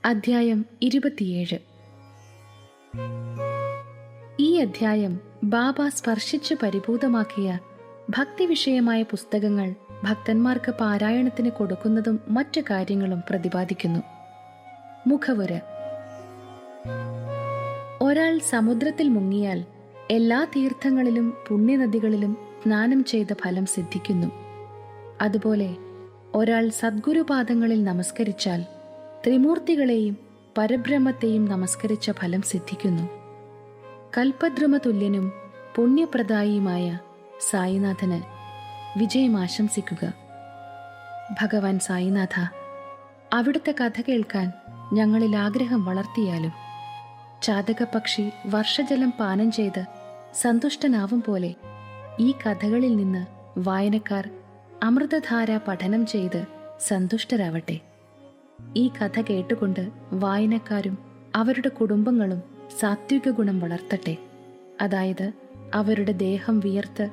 അധ്യായം 27. ഈ അധ്യായം ബാബ സ്പർശിച്ച് പരിഭൂതമാക്കിയ ഭക്തിവിഷയമായ പുസ്തകങ്ങൾ ഭക്തന്മാർക്ക് പാരായണത്തിന് കൊടുക്കുന്നതും മറ്റു കാര്യങ്ങളും പ്രതിപാദിക്കുന്നു. മുഖവുര. ഒരാൾ സമുദ്രത്തിൽ മുങ്ങിയാൽ എല്ലാ തീർത്ഥങ്ങളിലും പുണ്യനദികളിലും സ്നാനം ചെയ്ത ഫലം സിദ്ധിക്കുന്നു. അതുപോലെ ഒരാൾ സദ്ഗുരുപാദങ്ങളിൽ നമസ്കരിച്ചാൽ ത്രിമൂർത്തികളെയും പരബ്രഹ്മത്തെയും നമസ്കരിച്ച ഫലം സിദ്ധിക്കുന്നു. കൽപദ്രുമ തുല്യനും പുണ്യപ്രദായിയുമായ സായിനാഥന് വിജയം ആശംസിക്കുക. ഭഗവാൻ സായിനാഥ, അവിടുത്തെ കഥ കേൾക്കാൻ ഞങ്ങളിൽ ആഗ്രഹം വളർത്തിയാലും ചാതകപക്ഷി വർഷജലം പാനം ചെയ്ത് സന്തുഷ്ടനാവും പോലെ ഈ കഥകളിൽ നിന്ന് വായനക്കാർ അമൃതധാര പഠനം ചെയ്ത് സന്തുഷ്ടരാവട്ടെ. ഈ കഥ കേട്ടുകൊണ്ട് വായനക്കാരും അവരുടെ കുടുംബങ്ങളും സാത്വിക ഗുണം വളർത്തട്ടെ. അതായത് അവരുടെ ദേഹം വിയർത്ത്,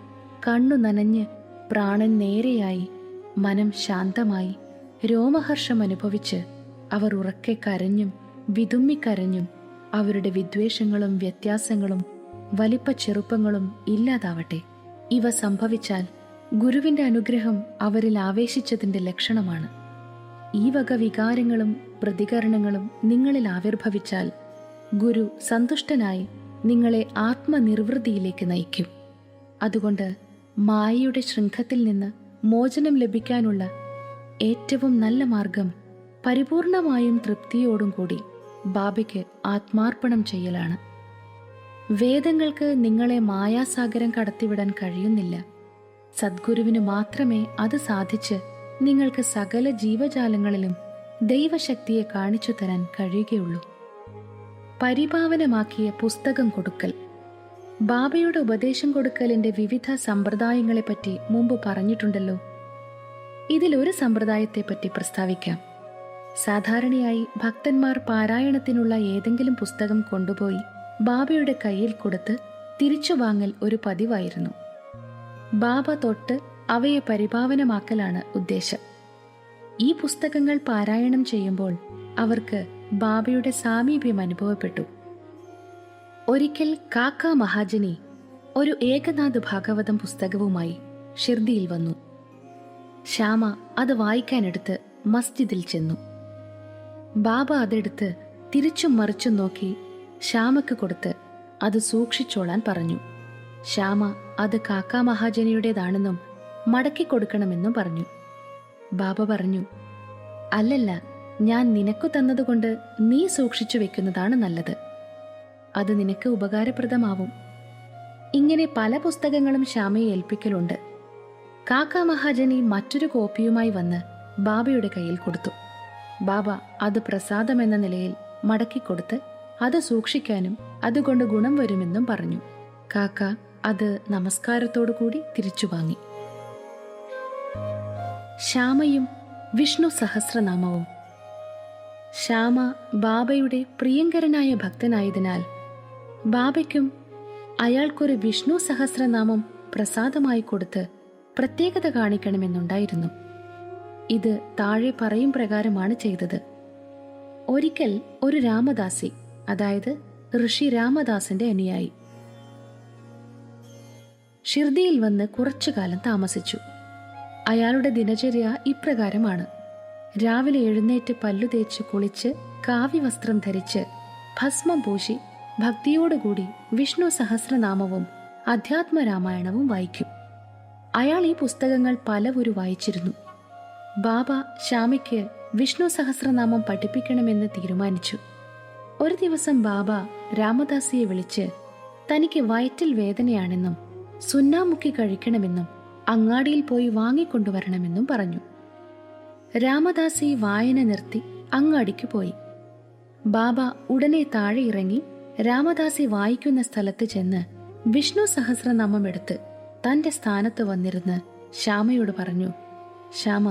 കണ്ണു നനഞ്ഞ്, പ്രാണൻ നേരെയായി, മനം ശാന്തമായി, രോമഹർഷം അനുഭവിച്ച് അവർ ഉറക്കെ കരഞ്ഞും വിതുമ്മിക്കരഞ്ഞും അവരുടെ വിദ്വേഷങ്ങളും വ്യത്യാസങ്ങളും വലിപ്പ ചെറുപ്പങ്ങളും ഇല്ലാതാവട്ടെ. ഇവ സംഭവിച്ചാൽ ഗുരുവിന്റെ അനുഗ്രഹം അവരിൽ ആവേശിച്ചതിന്റെ ലക്ഷണമാണ്. ഈ വക വികാരങ്ങളും പ്രതികരണങ്ങളും നിങ്ങളിൽ ആവിർഭവിച്ചാൽ ഗുരു സന്തുഷ്ടനായി നിങ്ങളെ ആത്മനിർവൃതിയിലേക്ക് നയിക്കും. അതുകൊണ്ട് മായയുടെ ശൃംഖത്തിൽ നിന്ന് മോചനം ലഭിക്കാനുള്ള ഏറ്റവും നല്ല മാർഗം പരിപൂർണമായും തൃപ്തിയോടും കൂടി ബാബയ്ക്ക് ആത്മാർപ്പണം ചെയ്യലാണ്. വേദങ്ങൾക്ക് നിങ്ങളെ മായാസാഗരം കടത്തിവിടാൻ കഴിയുന്നില്ല. സദ്ഗുരുവിന് മാത്രമേ അത് സാധിച്ച് നിങ്ങൾക്ക് സകല ജീവജാലങ്ങളിലും ദൈവശക്തിയെ കാണിച്ചു തരാൻ കഴിയുകയുള്ളൂ. പരിപാവനമാക്കിയ പുസ്തകം കൊടുക്കൽ. ബാബയുടെ ഉപദേശം കൊടുക്കലിന്റെ വിവിധ സമ്പ്രദായങ്ങളെപ്പറ്റി മുമ്പ് പറഞ്ഞിട്ടുണ്ടല്ലോ. ഇതിലൊരു സമ്പ്രദായത്തെപ്പറ്റി പ്രസ്താവിക്കാം. സാധാരണയായി ഭക്തന്മാർ പാരായണത്തിനുള്ള ഏതെങ്കിലും പുസ്തകം കൊണ്ടുപോയി ബാബയുടെ കയ്യിൽ കൊടുത്ത് തിരിച്ചു വാങ്ങൽ ഒരു പതിവായിരുന്നു. ബാബ തൊട്ട് അവയെ പരിപാവനമാക്കലാണ് ഉദ്ദേശം. ഈ പുസ്തകങ്ങൾ പാരായണം ചെയ്യുമ്പോൾ അവർക്ക് ബാബയുടെ സാമീപ്യം അനുഭവപ്പെട്ടു. ഒരിക്കൽ കാക്ക മഹാജനി ഒരു ഏകനാഥ് ഭാഗവതം പുസ്തകവുമായി ഷിർദിയിൽ വന്നു. ശ്യാമ അത് വായിക്കാനെടുത്ത് മസ്ജിദിൽ ചെന്നു. ബാബ അതെടുത്ത് തിരിച്ചും മറിച്ചും നോക്കി ശ്യാമക്ക് കൊടുത്ത് അത് സൂക്ഷിച്ചോളാൻ പറഞ്ഞു. ശ്യാമ അത് കാക്ക മഹാജനിയുടേതാണെന്നും മടക്കി കൊടുക്കണമെന്നും പറഞ്ഞു. ബാബ പറഞ്ഞു, അല്ലല്ല, ഞാൻ നിനക്കു തന്നതുകൊണ്ട് നീ സൂക്ഷിച്ചു വെക്കുന്നതാണ് നല്ലത്. അത് നിനക്ക് ഉപകാരപ്രദമാവും. ഇങ്ങനെ പല പുസ്തകങ്ങളും ശ്യാമയെ ഏൽപ്പിക്കലുണ്ട്. കാക്ക മഹാജനി മറ്റൊരു കോപ്പിയുമായി വന്ന് ബാബയുടെ കയ്യിൽ കൊടുത്തു. ബാബ അത് പ്രസാദമെന്ന നിലയിൽ മടക്കിക്കൊടുത്ത് അത് സൂക്ഷിക്കാനും അതുകൊണ്ട് ഗുണം വരുമെന്നും പറഞ്ഞു. കാക്ക അത് നമസ്കാരത്തോടു കൂടി തിരിച്ചു വാങ്ങി. ശ്യാമയും വിഷ്ണു സഹസ്രനാമവും. ശ്യാമ ബാബയുടെ പ്രിയങ്കരനായ ഭക്തനായതിനാൽ ബാബയ്ക്കും അയാൾക്കൊരു വിഷ്ണു സഹസ്രനാമം പ്രസാദമായി കൊടുത്ത് പ്രത്യേകത കാണിക്കണമെന്നുണ്ടായിരുന്നു. ഇത് താഴെ പറയും പ്രകാരമാണ് ചെയ്തത്. ഒരിക്കൽ ഒരു രാമദാസി, അതായത് ഋഷി രാമദാസിന്റെ അനുയായി, ഷിർദിയിൽ വന്ന് കുറച്ചു കാലം താമസിച്ചു. അയാളുടെ ദിനചര്യ ഇപ്രകാരമാണ്. രാവിലെ എഴുന്നേറ്റ് പല്ലു തേച്ച് കുളിച്ച് കാവ്യവസ്ത്രം ധരിച്ച് ഭസ്മം പൂശി ഭക്തിയോടുകൂടി വിഷ്ണു സഹസ്രനാമവും അധ്യാത്മരാമായണവും വായിക്കും. അയാൾ ഈ പുസ്തകങ്ങൾ പലവരു വായിച്ചിരുന്നു. ബാബ ശ്യാമയ്ക്ക് വിഷ്ണു സഹസ്രനാമം പഠിപ്പിക്കണമെന്ന് തീരുമാനിച്ചു. ഒരു ദിവസം ബാബ രാമദാസിയെ വിളിച്ച് തനിക്ക് വയറ്റിൽ വേദനയാണെന്നും സുന്നാമുക്കി കഴിക്കണമെന്നും അങ്ങാടിയിൽ പോയി വാങ്ങിക്കൊണ്ടുവരണമെന്നും പറഞ്ഞു. രാമദാസി വായന നിർത്തി അങ്ങാടിക്ക് പോയി. ബാബ ഉടനെ താഴെ ഇറങ്ങി രാമദാസി വായിക്കുന്ന സ്ഥലത്ത് ചെന്ന് വിഷ്ണു സഹസ്രനാമം എടുത്ത് തന്റെ സ്ഥാനത്ത് വന്നിരുന്ന് ശ്യാമയോട് പറഞ്ഞു, ശ്യാമ,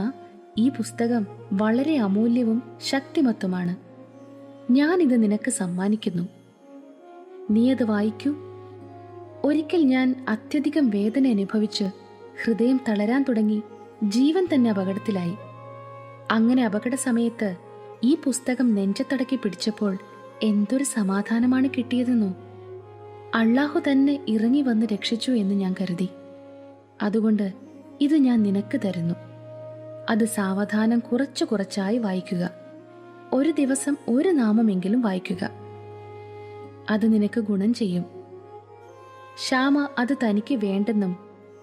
ഈ പുസ്തകം വളരെ അമൂല്യവും ശക്തിമത്തുമാണ്. ഞാനിത് നിനക്ക് സമ്മാനിക്കുന്നു. നീ അത് വായിക്കൂ. ഒരിക്കൽ ഞാൻ അത്യധികം വേദന അനുഭവിച്ച് ഹൃദയം തളരാൻ തുടങ്ങി ജീവൻ തന്നെ അപകടത്തിലായി. അങ്ങനെ അപകട സമയത്ത് ഈ പുസ്തകം നെഞ്ചത്തടക്കി പിടിച്ചപ്പോൾ എന്തൊരു സമാധാനമാണ് കിട്ടിയതെന്നോ. അള്ളാഹു തന്നെ ഇറങ്ങി വന്ന് രക്ഷിച്ചു എന്ന് ഞാൻ കരുതി. അതുകൊണ്ട് ഇത് ഞാൻ നിനക്ക് തരുന്നു. അത് സാവധാനം കുറച്ചു കുറച്ചായി വായിക്കുക. ഒരു ദിവസം ഒരു നാമമെങ്കിലും വായിക്കുക. അത് നിനക്ക് ഗുണം ചെയ്യും. ശ്യാമ അത് തനിക്ക് വേണ്ടെന്നും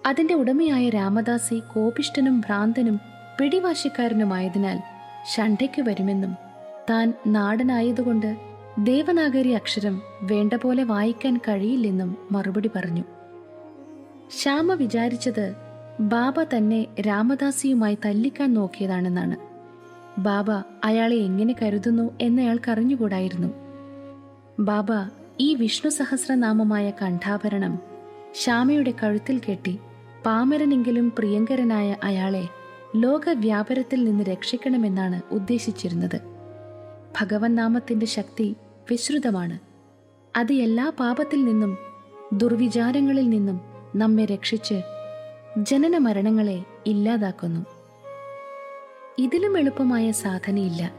അതിന്റെ ഉടമയായ രാമദാസി കോപിഷ്ഠനും ഭ്രാന്തനും പിടിവാശിക്കാരനുമായതിനാൽ ശണ്ഠയ്ക്ക് വരുമെന്നും താൻ നാടനായതുകൊണ്ട് ദേവനാഗരി അക്ഷരം വേണ്ട പോലെ വായിക്കാൻ കഴിയില്ലെന്നും മറുപടി പറഞ്ഞു. ശ്യാമ വിചാരിച്ചത് ബാബ തന്നെ രാമദാസിയുമായി തല്ലിക്കാൻ നോക്കിയതാണെന്നാണ്. ബാബ അയാളെ എങ്ങനെ കരുതുന്നു എന്നയാൾക്കറിഞ്ഞുകൂടായിരുന്നു. ബാബ ഈ വിഷ്ണു സഹസ്രനാമമായ കണ്ഠാഭരണം ശ്യാമയുടെ കഴുത്തിൽ കെട്ടി പാമരനെങ്കിലും പ്രിയങ്കരനായ അയാളെ ലോകവ്യാപരത്തിൽ നിന്ന് രക്ഷിക്കണമെന്നാണ് ഉദ്ദേശിച്ചിരുന്നത്. ഭഗവൻ നാമത്തിന്റെ ശക്തി വിശ്രുതമാണ്. അത് എല്ലാ പാപത്തിൽ നിന്നും ദുർവിചാരങ്ങളിൽ നിന്നും നമ്മെ രക്ഷിച്ച് ജനന മരണങ്ങളെ ഇല്ലാതാക്കുന്നു. ഇതിലും എളുപ്പമായ സാധനയില്ല.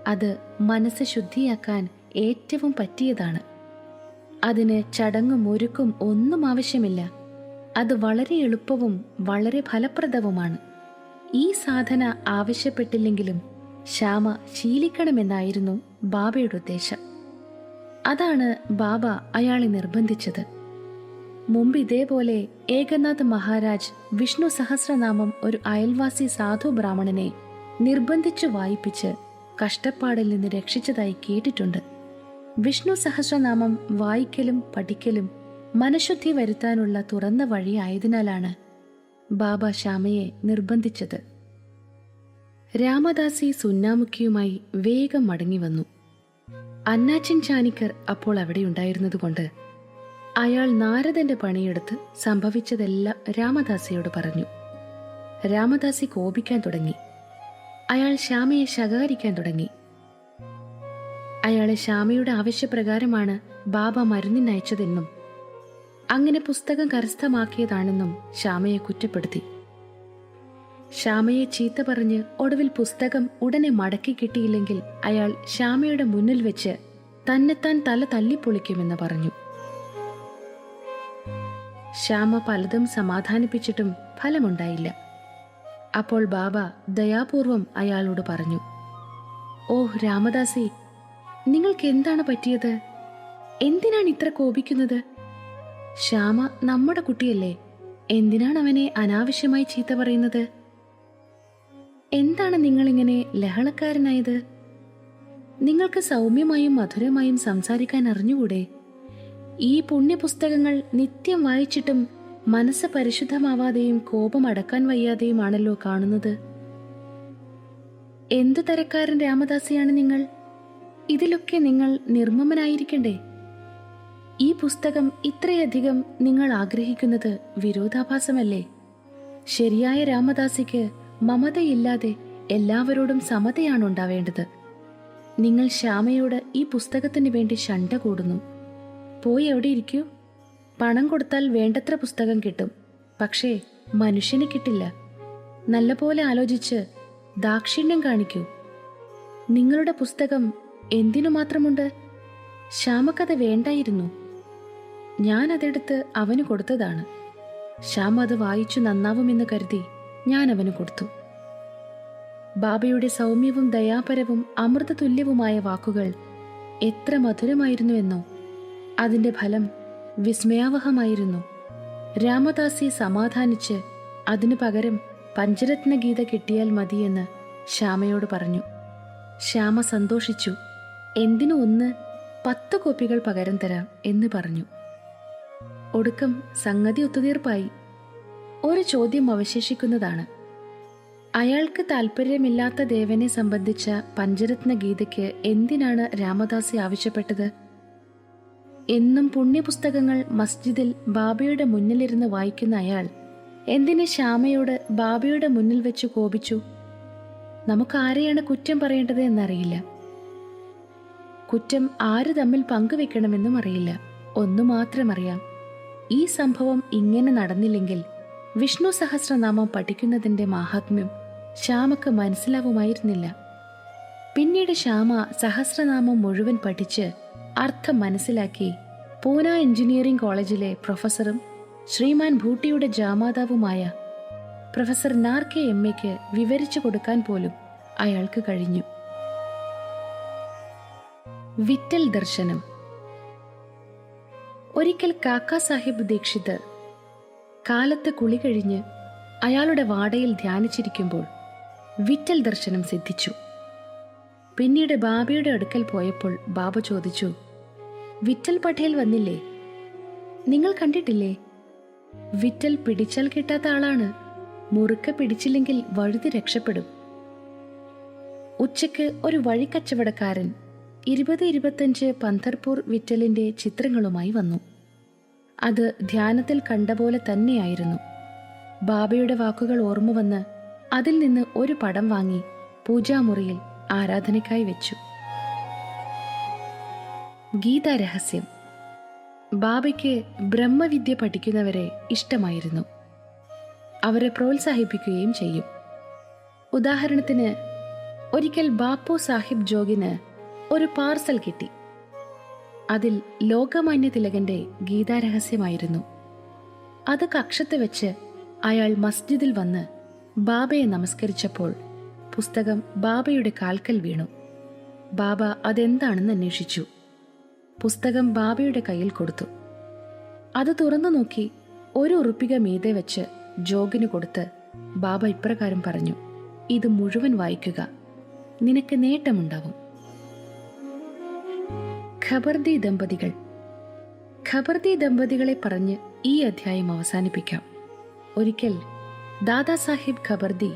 അത് മനസ്സ് ശുദ്ധിയാക്കാൻ ഏറ്റവും പറ്റിയതാണ്. അതിന് ചടങ്ങും ഒരുക്കും ഒന്നും ആവശ്യമില്ല. അത് വളരെ എളുപ്പവും വളരെ ഫലപ്രദവുമാണ്. ഈ സാധന ആവശ്യപ്പെട്ടില്ലെങ്കിലും ശ്യാമ ശീലിക്കണമെന്നായിരുന്നു ബാബയുടെ ഉദ്ദേശം. അതാണ് ബാബ അയാളെ നിർബന്ധിച്ചത്. മുമ്പ് ഇതേപോലെ ഏകനാഥ് മഹാരാജ് വിഷ്ണു സഹസ്രനാമം ഒരു അയൽവാസി സാധു ബ്രാഹ്മണനെ നിർബന്ധിച്ചു വായിപ്പിച്ച് കഷ്ടപ്പാടിൽ നിന്ന് രക്ഷിച്ചതായി കേട്ടിട്ടുണ്ട്. വിഷ്ണു സഹസ്രനാമം വായിക്കലും പഠിക്കലും മനഃശുദ്ധി വരുത്താനുള്ള തുറന്ന വഴിയായതിനാലാണ് ബാബ ശ്യാമയെ നിർബന്ധിച്ചത്. രാമദാസി സുന്നാമുഖിയുമായി വേഗം മടങ്ങി വന്നു. അന്നാച്ചിൻ ചാനിക്കർ അപ്പോൾ അവിടെ ഉണ്ടായിരുന്നതുകൊണ്ട് അയാൾ നാരദന്റെ പണിയെടുത്ത് സംഭവിച്ചതെല്ലാം രാമദാസിയോട് പറഞ്ഞു. രാമദാസി കോപിക്കാൻ തുടങ്ങി. അയാൾ ശ്യാമയെ ശകാരിക്കാൻ തുടങ്ങി. അയാളെ ശ്യാമയുടെ ആവശ്യപ്രകാരമാണ് ബാബ മരുന്നിനയച്ചതെന്നും അങ്ങനെ പുസ്തകം കരസ്ഥമാക്കിയതാണെന്നും ശ്യാമയെ കുറ്റപ്പെടുത്തി. ശ്യാമയെ ചീത്ത പറഞ്ഞ് ഒടുവിൽ പുസ്തകം ഉടനെ മടക്കി കിട്ടിയില്ലെങ്കിൽ അയാൾ ശ്യാമയുടെ മുന്നിൽ വെച്ച് തന്നെത്താൻ തല തല്ലിപ്പൊളിക്കുമെന്ന് പറഞ്ഞു. ശ്യാമ പലതും സമാധാനിപ്പിച്ചിട്ടും ഫലമുണ്ടായില്ല. അപ്പോൾ ബാബ ദയാപൂർവം അയാളോട് പറഞ്ഞു, "ഓ രാമദാസി, നിങ്ങൾക്ക് എന്താണ് പറ്റിയത്? എന്തിനാണ് ഇത്ര കോപിക്കുന്നത്? ശ്യാമ നമ്മുടെ കുട്ടിയല്ലേ. എന്തിനാണ് അവനെ അനാവശ്യമായി ചീത്ത പറയുന്നത്? എന്താണ് നിങ്ങളിങ്ങനെ ലഹളക്കാരനായത്? നിങ്ങൾക്ക് സൗമ്യമായും മധുരമായും സംസാരിക്കാൻ അറിഞ്ഞുകൂടെ? ഈ പുണ്യപുസ്തകങ്ങൾ നിത്യം വായിച്ചിട്ടും മനസ്സ് പരിശുദ്ധമാവാതെയും കോപം അടക്കാൻ വയ്യാതെയുമാണല്ലോ കാണുന്നത്. എന്തു തരക്കാരൻ രാമദാസിയാണ് നിങ്ങൾ? ഇതിലൊക്കെ നിങ്ങൾ നിർമ്മമനായിരിക്കണ്ടേ? ഈ പുസ്തകം ഇത്രയധികം നിങ്ങൾ ആഗ്രഹിക്കുന്നത് വിരോധാഭാസമല്ലേ? ശരിയായ രാമദാസിക്ക് മമതയില്ലാതെ എല്ലാവരോടും സമതയാണ് ഉണ്ടാവേണ്ടത്. നിങ്ങൾ ശ്യാമയോട് ഈ പുസ്തകത്തിന് വേണ്ടി ശണ്ട കൂടുന്നു. പോയി എവിടെ ഇരിക്കൂ. പണം കൊടുത്താൽ വേണ്ടത്ര പുസ്തകം കിട്ടും, പക്ഷേ മനുഷ്യന് കിട്ടില്ല. നല്ലപോലെ ആലോചിച്ച് ദാക്ഷിണ്യം കാണിക്കൂ. നിങ്ങളുടെ പുസ്തകം എന്തിനു മാത്രമുണ്ട്? ശ്യാമക്കത് വേണ്ടായിരുന്നു. ഞാൻ അതെടുത്ത് അവന് കൊടുത്തതാണ്. ശ്യാം അത് വായിച്ചു നന്നാവുമെന്ന് കരുതി ഞാൻ അവന് കൊടുത്തു." ബാബയുടെ സൗമ്യവും ദയാപരവും അമൃതതുല്യവുമായ വാക്കുകൾ എത്ര മധുരമായിരുന്നുവെന്നോ. അതിന്റെ ഫലം വിസ്മയാവഹമായിരുന്നു. രാമദാസി സമാധാനിച്ച് അതിനു പകരം പഞ്ചരത്നഗീത കിട്ടിയാൽ മതിയെന്ന് ശ്യാമയോട് പറഞ്ഞു. ശ്യാമ സന്തോഷിച്ചു. എന്തിനു 10 കോപ്പികൾ പകരം തരാം എന്ന് പറഞ്ഞു. ഒടുക്കം സംഗതി ഒത്തുതീർപ്പായി. ഒരു ചോദ്യം അവശേഷിക്കുന്നതാണ്. അയാൾക്ക് താല്പര്യമില്ലാത്ത ദേവനെ സംബന്ധിച്ച പഞ്ചരത്ന ഗീതയ്ക്ക് എന്തിനാണ് രാമദാസി ആവശ്യപ്പെട്ടത്? എന്നും പുണ്യപുസ്തകങ്ങൾ മസ്ജിദിൽ ബാബയുടെ മുന്നിലിരുന്ന് വായിക്കുന്ന അയാൾ എന്തിന് ശ്യാമയോട് ബാബയുടെ മുന്നിൽ വെച്ച് കോപിച്ചു? നമുക്കാരെയാണ് കുറ്റം പറയേണ്ടത് എന്നറിയില്ല. കുറ്റം ആര് തമ്മിൽ പങ്കുവെക്കണമെന്നും അറിയില്ല. ഒന്നു മാത്രം അറിയാം, ഈ സംഭവം ഇങ്ങനെ നടന്നില്ലെങ്കിൽ വിഷ്ണു സഹസ്രനാമം പഠിക്കുന്നതിന്റെ മാഹാത്മ്യം ശ്യാമക്ക് മനസ്സിലാവുമായിരുന്നില്ല. പിന്നീട് ശ്യാമ സഹസ്രനാമം മുഴുവൻ പഠിച്ച് അർത്ഥം മനസ്സിലാക്കി പൂന എഞ്ചിനീയറിംഗ് കോളേജിലെ പ്രൊഫസറും ശ്രീമാൻ ഭൂട്ടിയുടെ ജാമാതാവുമായ പ്രൊഫസർ നാർക്കെ എമ്മയ്ക്ക് വിവരിച്ചു കൊടുക്കാൻ പോലും അയാൾക്ക് കഴിഞ്ഞു. വിറ്റൽ ദർശനം. ഒരിക്കൽ കാക്കാ സാഹിബ് ദീക്ഷിത് കാലത്ത് കുളി കഴിഞ്ഞ് അയാളുടെ വാടയിൽ ധ്യാനിച്ചിരിക്കുമ്പോൾ വിറ്റൽ ദർശനം സിദ്ധിച്ചു. പിന്നീട് ബാബയുടെ അടുക്കൽ പോയപ്പോൾ ബാബ ചോദിച്ചു, വിറ്റൽ പട്ടേൽ വന്നില്ലേ? നിങ്ങൾ കണ്ടിട്ടില്ലേ? വിറ്റൽ പിടിച്ചാൽ കിട്ടാത്ത ആളാണ്. മുറുക്ക പിടിച്ചില്ലെങ്കിൽ വഴുതി രക്ഷപ്പെടും. ഉച്ചയ്ക്ക് ഒരു വഴിക്കച്ചവടക്കാരൻ 20-25 പന്തർപൂർ വിറ്റലിന്റെ ചിത്രങ്ങളുമായി വന്നു. അത് ധ്യാനത്തിൽ കണ്ട പോലെ തന്നെയായിരുന്നു. ബാബയുടെ വാക്കുകൾ ഓർമ്മ വന്ന് അതിൽ നിന്ന് ഒരു പടം വാങ്ങി പൂജാമുറിയിൽ ആരാധനയ്ക്കായി വെച്ചു. ഗീതാരഹസ്യം. ബാബയ്ക്ക് ബ്രഹ്മവിദ്യ പഠിക്കുന്നവരെ ഇഷ്ടമായിരുന്നു. അവരെ പ്രോത്സാഹിപ്പിക്കുകയും ചെയ്യും. ഉദാഹരണത്തിന്, ഒരിക്കൽ ബാപ്പു സാഹിബ് ജോഗിന് ഒരു പാർസൽ കിട്ടി. അതിൽ ലോകമാന്യ തിലകന്റെ ഗീതാരഹസ്യമായിരുന്നു. അത് കക്ഷത്ത് വെച്ച് അയാൾ മസ്ജിദിൽ വന്ന് ബാബയെ നമസ്കരിച്ചപ്പോൾ പുസ്തകം ബാബയുടെ കാൽക്കൽ വീണു. ബാബ അതെന്താണെന്ന് അന്വേഷിച്ചു. പുസ്തകം ബാബയുടെ കയ്യിൽ കൊടുത്തു. അത് തുറന്നു നോക്കി 1 ഉറുപ്പിക മീതെ വെച്ച് ജോഗിന് കൊടുത്ത് ബാബ ഇപ്രകാരം പറഞ്ഞു, ഇത് മുഴുവൻ വായിക്കുക, നിനക്ക് നേട്ടമുണ്ടാവും. ഖബർദി ദമ്പതികൾ. ഖബർദി ദമ്പതികളെ പറഞ്ഞ് ഈ അധ്യായം അവസാനിപ്പിക്കാം. ഒരിക്കൽ ദാദാസാഹിബ് ഖബർദി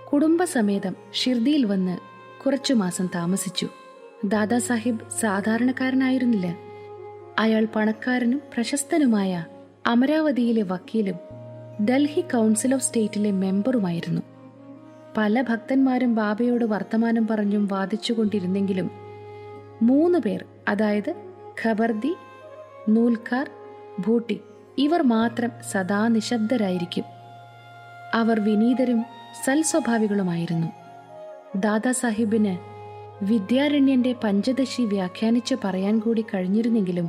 കുടുംബസമേതം ഷിർദിയിൽ വന്ന് കുറച്ചു മാസം താമസിച്ചു. ദാദാസാഹിബ് സാധാരണക്കാരനായിരുന്നില്ല. അയാൾ പണക്കാരനും പ്രശസ്തനുമായ അമരാവതിയിലെ വക്കീലും ഡൽഹി കൗൺസിൽ ഓഫ് സ്റ്റേറ്റിലെ മെമ്പറുമായിരുന്നു. പല ഭക്തന്മാരും ബാബയോട് വർത്തമാനം പറഞ്ഞും വാദിച്ചുകൊണ്ടിരുന്നെങ്കിലും 3 പേർ, അതായത് ഖബർദി, നൂൽക്കാർ, ഭൂട്ടി, ഇവർ മാത്രം സദാ നിശബ്ദരായിരിക്കും. അവർ വിനീതരും സൽസ്വഭാവികളുമായിരുന്നു. ദാദാസാഹിബിന് വിദ്യാരണ്യന്റെ പഞ്ചദശി വ്യാഖ്യാനിച്ച് പറയാൻ കൂടി കഴിഞ്ഞിരുന്നെങ്കിലും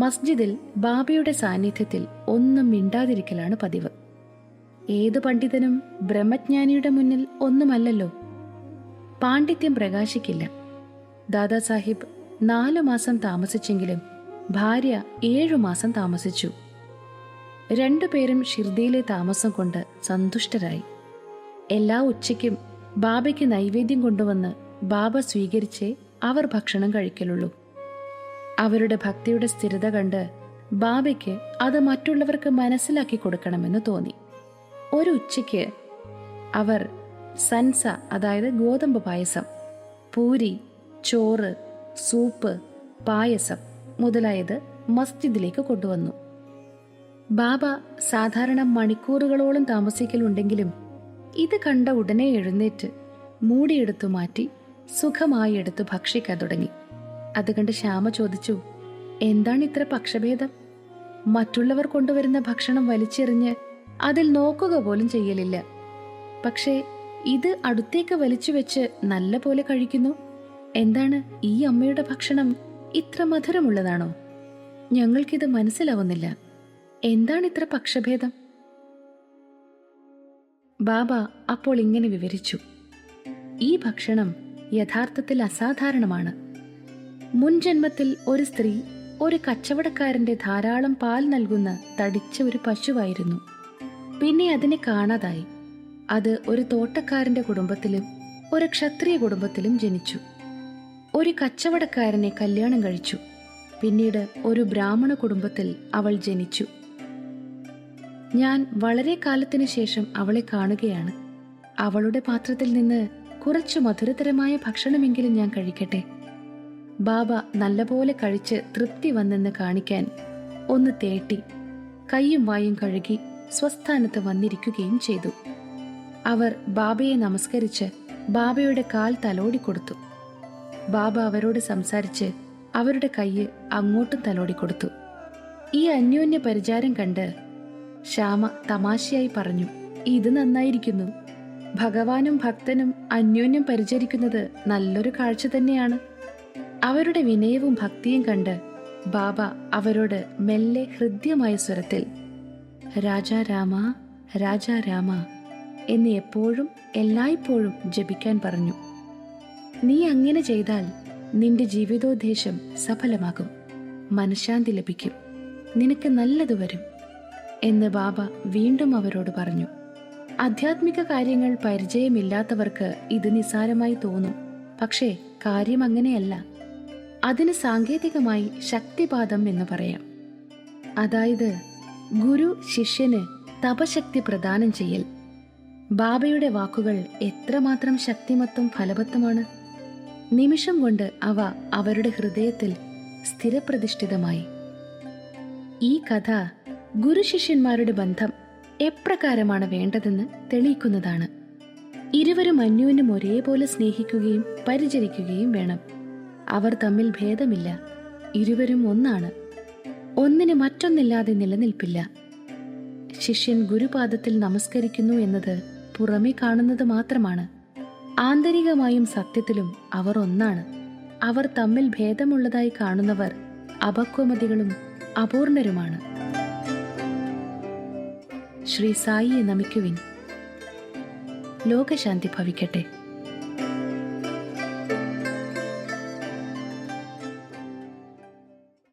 മസ്ജിദിൽ ബാബയുടെ സാന്നിധ്യത്തിൽ ഒന്നും മിണ്ടാതിരിക്കലാണ് പതിവ്. ഏതു പണ്ഡിതനും ബ്രഹ്മജ്ഞാനിയുടെ മുന്നിൽ ഒന്നുമല്ലല്ലോ. പാണ്ഡിത്യം പ്രകാശിക്കില്ല. ദാദാസാഹിബ് 4 മാസം താമസിച്ചെങ്കിലും ഭാര്യ 7 മാസം താമസിച്ചു. 2 പേരും ഷിർദിയിലെ താമസം കൊണ്ട് സന്തുഷ്ടരായി. എല്ലാ ഉച്ചയ്ക്കും ബാബയ്ക്ക് നൈവേദ്യം കൊണ്ടുവന്ന് ബാബ സ്വീകരിച്ചേ അവർ ഭക്ഷണം കഴിക്കലുള്ളൂ. അവരുടെ ഭക്തിയുടെ സ്ഥിരത കണ്ട് ബാബയ്ക്ക് അത് മറ്റുള്ളവർക്ക് മനസ്സിലാക്കി കൊടുക്കണമെന്ന് തോന്നി. ഒരു ഉച്ചയ്ക്ക് അവർ സൻസ, അതായത് ഗോതമ്പ് പായസം, പൂരി, ചോറ്, സൂപ്പ്, പായസം മുതലായത് മസ്ജിദിലേക്ക് കൊണ്ടുവന്നു. ബാബ സാധാരണ മണിക്കൂറുകളോളം താമസിക്കലുണ്ടെങ്കിലും ഇത് കണ്ട ഉടനെ എഴുന്നേറ്റ് മൂടിയെടുത്തു മാറ്റി സുഖമായി എടുത്തു ഭക്ഷിക്കാൻ തുടങ്ങി. അത് കണ്ട് ശ്യാമ ചോദിച്ചു, എന്താണ് ഇത്ര പക്ഷഭേദം? മറ്റുള്ളവർ കൊണ്ടുവരുന്ന ഭക്ഷണം വലിച്ചെറിഞ്ഞ് അതിൽ നോക്കുക പോലും ചെയ്യലില്ല. പക്ഷേ ഇത് അടുത്തേക്ക് വലിച്ചു വെച്ച് നല്ല പോലെ കഴിക്കുന്നു. എന്താണ്, ഈ അമ്മയുടെ ഭക്ഷണം ഇത്ര മധുരമുള്ളതാണോ? ഞങ്ങൾക്കിത് മനസ്സിലാവുന്നില്ല. എന്താണ് ഇത്ര പക്ഷഭേദം? ബാബ അപ്പോൾ ഇങ്ങനെ വിവരിച്ചു, ഈ ഭക്ഷണം യഥാർത്ഥത്തിൽ അസാധാരണമാണ്. മുൻജന്മത്തിൽ ഒരു സ്ത്രീ ഒരു കച്ചവടക്കാരന്റെ ധാരാളം പാൽ നൽകുന്ന തടിച്ച ഒരു പശുവായിരുന്നു. പിന്നെ അതിനെ കാണാതായി. അത് ഒരു തോട്ടക്കാരന്റെ കുടുംബത്തിലും ഒരു ക്ഷത്രിയ കുടുംബത്തിലും ജനിച്ചു. ഒരു കച്ചവടക്കാരനെ കല്യാണം കഴിച്ചു. പിന്നീട് ഒരു ബ്രാഹ്മണ കുടുംബത്തിൽ അവൾ ജനിച്ചു. ഞാൻ വളരെ കാലത്തിനു ശേഷം അവളെ കാണുകയാണ്. അവളുടെ പാത്രത്തിൽ നിന്ന് കുറച്ചു മധുരതരമായ ഭക്ഷണമെങ്കിലും ഞാൻ കഴിക്കട്ടെ. ബാബ നല്ലപോലെ കഴിച്ച് തൃപ്തി വന്നെന്ന് കാണിക്കാൻ ഒന്ന് തേട്ടി കൈയും വായും കഴുകി സ്വസ്ഥാനത്ത് വന്നിരിക്കുകയും ചെയ്തു. അവർ ബാബയെ നമസ്കരിച്ച് ബാബയുടെ കാൽ തലോടിക്കൊടുത്തു. ബാബ അവരോട് സംസാരിച്ച് അവരുടെ കൈയ്യ് അങ്ങോട്ടും തലോടിക്കൊടുത്തു. ഈ അന്യോന്യ പരിചാരം കണ്ട് ശ്യാമ തമാശയായി പറഞ്ഞു, ഇത് നന്നായിരിക്കുന്നു. ഭഗവാനും ഭക്തനും അന്യോന്യം പരിചരിക്കുന്നത് നല്ലൊരു കാഴ്ച തന്നെയാണ്. അവരുടെ വിനയവും ഭക്തിയും കണ്ട് ബാബ അവരോട് മെല്ലെ ഹൃദ്യമായ സ്വരത്തിൽ രാജാ രാമ രാജാ രാമ എന്ന് എപ്പോഴും എല്ലായ്പ്പോഴും ജപിക്കാൻ പറഞ്ഞു. നീ അങ്ങനെ ചെയ്താൽ നിന്റെ ജീവിതോദ്ദേശം സഫലമാകും, മനഃശാന്തി ലഭിക്കും, നിനക്ക് നല്ലത് വരും എന്ന് ബാബ വീണ്ടും അവരോട് പറഞ്ഞു. ആധ്യാത്മിക കാര്യങ്ങൾ പരിചയമില്ലാത്തവർക്ക് ഇത് നിസ്സാരമായി തോന്നും. പക്ഷേ കാര്യം അങ്ങനെയല്ല. അതിന് സാങ്കേതികമായി ശക്തിപാതം എന്ന് പറയാം. അതായത് ഗുരു ശിഷ്യന് തപശക്തി പ്രദാനം ചെയ്യൽ. ബാബയുടെ വാക്കുകൾ എത്രമാത്രം ശക്തിമത്തും ഫലവത്തുമാണ്. നിമിഷം കൊണ്ട് അവ അവരുടെ ഹൃദയത്തിൽ സ്ഥിരപ്രതിഷ്ഠിതമായി. ഈ കഥ ഗുരു ശിഷ്യന്മാരുടെ ബന്ധം എപ്രകാരമാണ് വേണ്ടതെന്ന് തെളിയിക്കുന്നതാണ്. ഇരുവരും അന്യോന്യം ഒരേപോലെ സ്നേഹിക്കുകയും പരിചരിക്കുകയും വേണം. അവർ തമ്മിൽ ഭേദമില്ല. ഇരുവരും ഒന്നാണ്. ഒന്നിന് മറ്റൊന്നില്ലാതെ നിലനിൽപ്പില്ല. ശിഷ്യൻ ഗുരുപാദത്തിൽ നമസ്കരിക്കുന്നു എന്നത് പുറമെ കാണുന്നത് മാത്രമാണ്. ആന്തരികമായും സത്യത്തിലും അവർ ഒന്നാണ്. അവർ തമ്മിൽ ഭേദമുള്ളതായി കാണുന്നവർ അപക്വമതികളും അപൂർണരുമാണ്. ശ്രീ സായിയെ നമിക്കുവിൻ. ലോകശാന്തി ഭവിക്കട്ടെ.